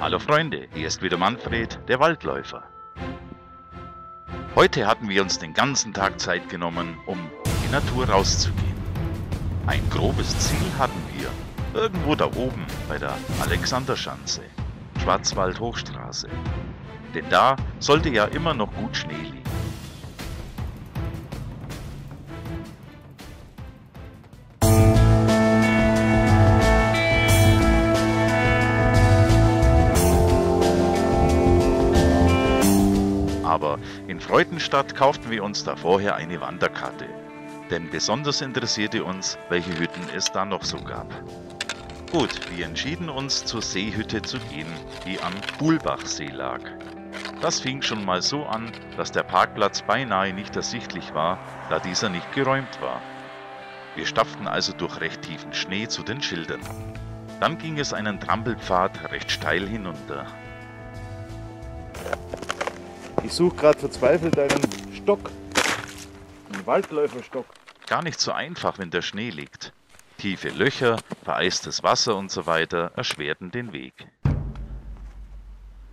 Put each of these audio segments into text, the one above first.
Hallo Freunde, hier ist wieder Manfred, der Waldläufer. Heute hatten wir uns den ganzen Tag Zeit genommen, um in die Natur rauszugehen. Ein grobes Ziel hatten wir, irgendwo da oben bei der Alexanderschanze, Schwarzwald-Hochstraße. Denn da sollte ja immer noch gut Schnee liegen. Aber in Freudenstadt kauften wir uns da vorher eine Wanderkarte, denn besonders interessierte uns, welche Hütten es da noch so gab. Gut, wir entschieden uns zur Seehütte zu gehen, die am Buhlbachsee lag. Das fing schon mal so an, dass der Parkplatz beinahe nicht ersichtlich war, da dieser nicht geräumt war. Wir stapften also durch recht tiefen Schnee zu den Schildern. Dann ging es einen Trampelpfad recht steil hinunter. Ich suche gerade verzweifelt einen Stock, einen Waldläuferstock. Gar nicht so einfach, wenn der Schnee liegt. Tiefe Löcher, vereistes Wasser und so weiter erschwerten den Weg.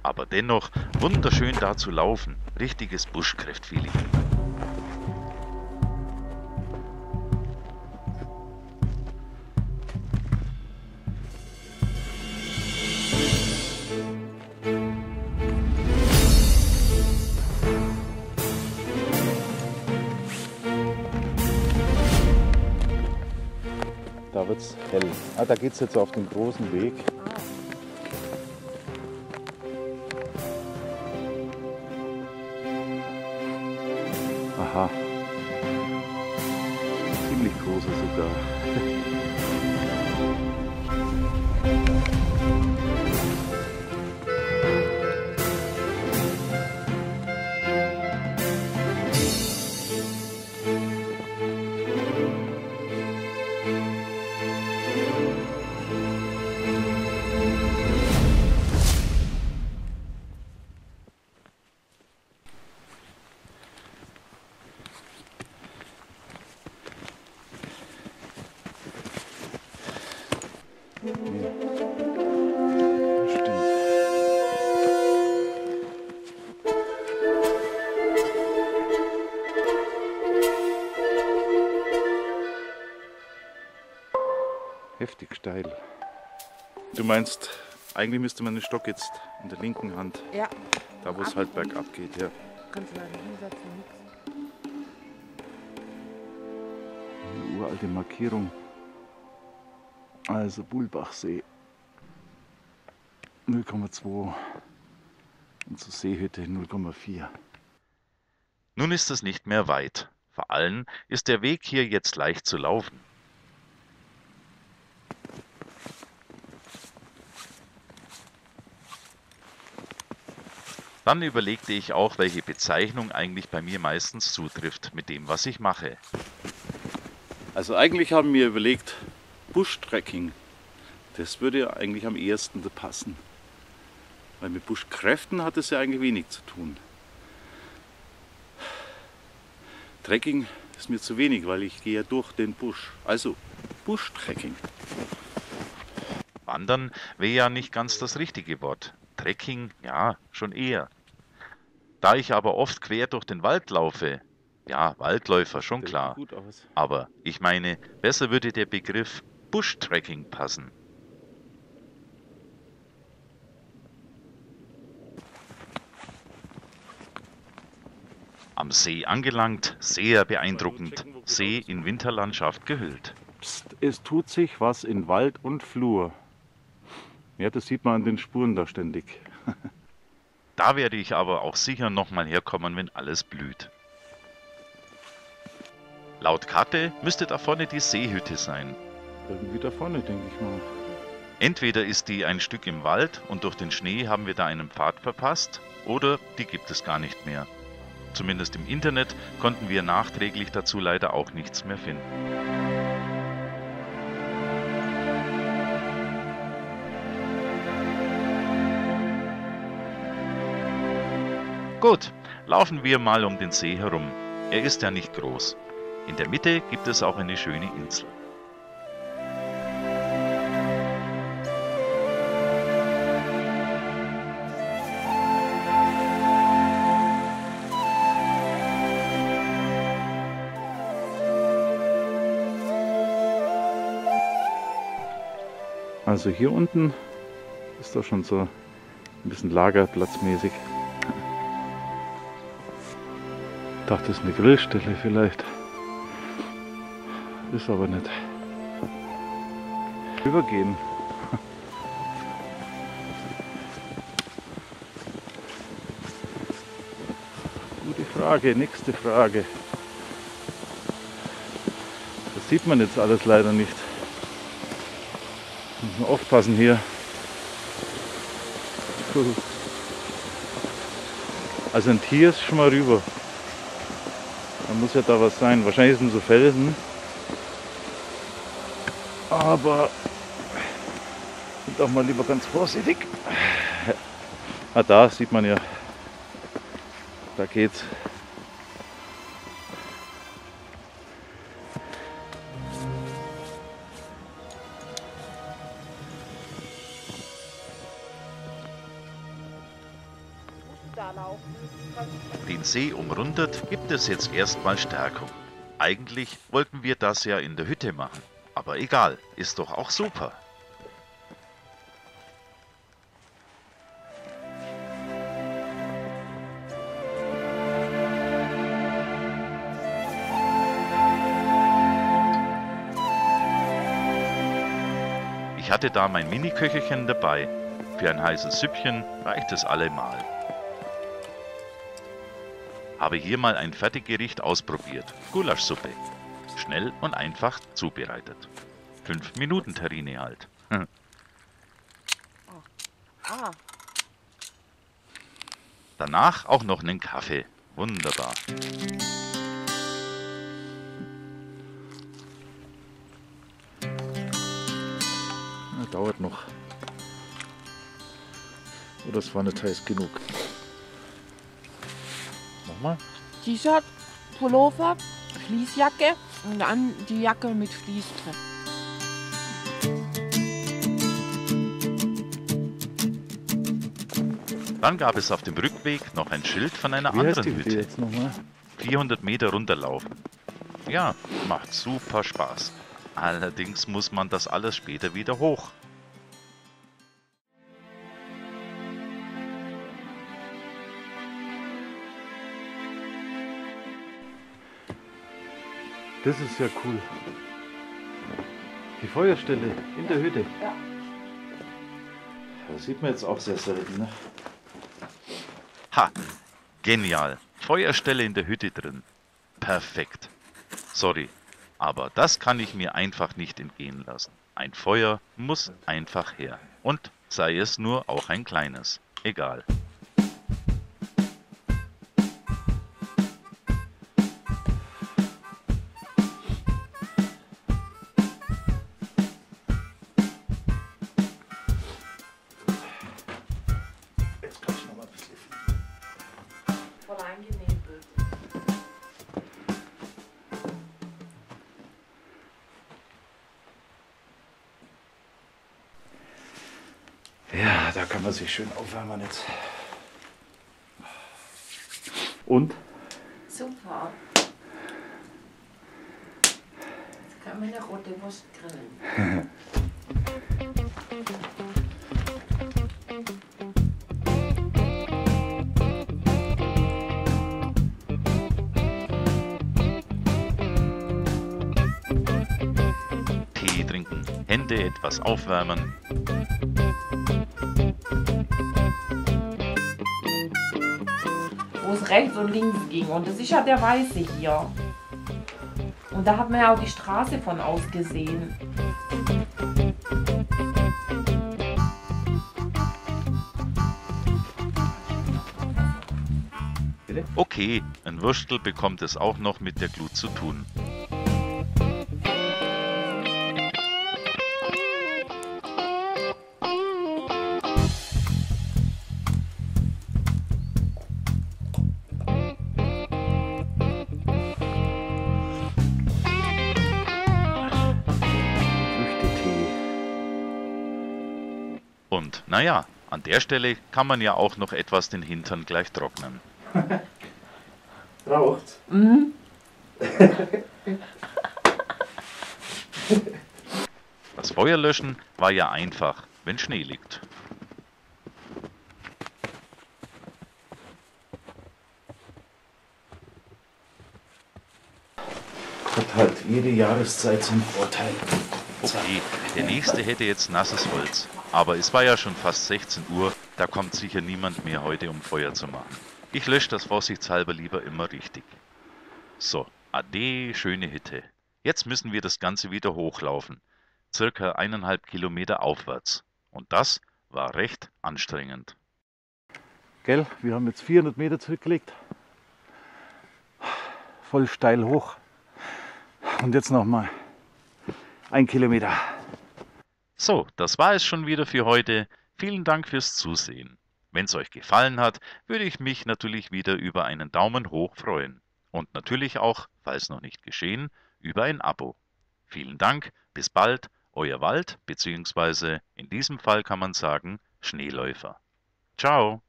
Aber dennoch wunderschön da zu laufen, richtiges Buschcraft-Feeling. Da wird es hell. Ah, da geht es jetzt auf den großen Weg. Aha. Ziemlich großer sogar. Heftig steil. Du meinst, eigentlich müsste man den Stock jetzt in der linken Hand, Ja. da wo es halt bergab geht, ja. Kannst du leider hinsetzen, nix. Eine uralte Markierung. Also Buhlbachsee 0,2 und zur Seehütte 0,4. Nun ist es nicht mehr weit. Vor allem ist der Weg hier jetzt leicht zu laufen. Dann überlegte ich auch, welche Bezeichnung eigentlich bei mir meistens zutrifft mit dem, was ich mache. Also eigentlich haben wir überlegt, Bushtrekking. Das würde ja eigentlich am ehesten passen. Weil mit Buschkräften hat es ja eigentlich wenig zu tun. Trekking ist mir zu wenig, weil ich gehe ja durch den Busch. Also Bushtrekking. Wandern wäre ja nicht ganz das richtige Wort. Trekking, ja, schon eher. Da ich aber oft quer durch den Wald laufe, ja, Waldläufer, schon klar. Gut aus. Aber ich meine, besser würde der Begriff Bushtrekking passen. Am See angelangt, sehr beeindruckend, See in Winterlandschaft gehüllt. Psst, es tut sich was in Wald und Flur. Ja, das sieht man an den Spuren da ständig. Da werde ich aber auch sicher nochmal herkommen, wenn alles blüht. Laut Karte müsste da vorne die Seehütte sein. Irgendwie da vorne, denke ich mal. Entweder ist die ein Stück im Wald und durch den Schnee haben wir da einen Pfad verpasst, oder die gibt es gar nicht mehr. Zumindest im Internet konnten wir nachträglich dazu leider auch nichts mehr finden. Gut, laufen wir mal um den See herum. Er ist ja nicht groß. In der Mitte gibt es auch eine schöne Insel. Also hier unten ist doch schon so ein bisschen lagerplatzmäßig. Ich dachte, das ist eine Grillstelle vielleicht. Ist aber nicht. Übergehen. Gute Frage, nächste Frage. Das sieht man jetzt alles leider nicht. Muss man aufpassen hier. Also ein Tier ist schon mal rüber. Da muss ja da was sein. Wahrscheinlich sind so Felsen. Aber sind auch mal lieber ganz vorsichtig. Ah, da sieht man ja. Da geht's. Den See umrundet gibt es jetzt erstmal Stärkung. Eigentlich wollten wir das ja in der Hütte machen. Aber egal, ist doch auch super. Ich hatte da mein Mini-Köchelchen dabei. Für ein heißes Süppchen reicht es allemal. Habe hier mal ein Fertiggericht ausprobiert. Gulaschsuppe. Schnell und einfach zubereitet. 5 Minuten Terrine halt. Danach auch noch einen Kaffee. Wunderbar. Dauert noch. Oder es war nicht heiß genug. Nochmal? T-Shirt, Pullover, Fließjacke und dann die Jacke mit Vlies drin. Dann gab es auf dem Rückweg noch ein Schild von einer Wie heißt anderen die Hütte. jetzt nochmal? 400 Meter runterlaufen. Ja, macht super Spaß. Allerdings muss man das alles später wieder hoch. Das ist ja cool. Die Feuerstelle in der Hütte. Ja. Das sieht man jetzt auch sehr selten. Ne? Ha! Genial. Feuerstelle in der Hütte drin. Perfekt. Sorry, aber das kann ich mir einfach nicht entgehen lassen. Ein Feuer muss einfach her. Und sei es nur auch ein kleines. Egal. Jetzt kann ich noch mal ein bisschen. Voll eingenebelt. Ja, da kann man sich schön aufwärmen jetzt. Und? Super. Jetzt können wir eine rote Wurst grillen. Tee trinken, Hände etwas aufwärmen. Wo es rechts und links ging. Und das ist ja der Weiße hier. Und da hat man ja auch die Straße von aus gesehen. Okay, ein Würstel bekommt es auch noch mit der Glut zu tun. Und naja, an der Stelle kann man ja auch noch etwas den Hintern gleich trocknen. Raucht's? Das Feuer löschen war ja einfach, wenn Schnee liegt. Hat halt jede Jahreszeit zum Vorteil. Okay, der nächste hätte jetzt nasses Holz. Aber es war ja schon fast 16 Uhr, da kommt sicher niemand mehr heute, um Feuer zu machen. Ich lösche das vorsichtshalber lieber immer richtig. So, ade, schöne Hütte. Jetzt müssen wir das Ganze wieder hochlaufen. Circa 1,5 Kilometer aufwärts. Und das war recht anstrengend. Gell, wir haben jetzt 400 Meter zurückgelegt. Voll steil hoch. Und jetzt nochmal 1 Kilometer. So, das war es schon wieder für heute. Vielen Dank fürs Zusehen. Wenn es euch gefallen hat, würde ich mich natürlich wieder über einen Daumen hoch freuen. Und natürlich auch, falls noch nicht geschehen, über ein Abo. Vielen Dank, bis bald, euer Wald, beziehungsweise in diesem Fall kann man sagen Schneeläufer. Ciao!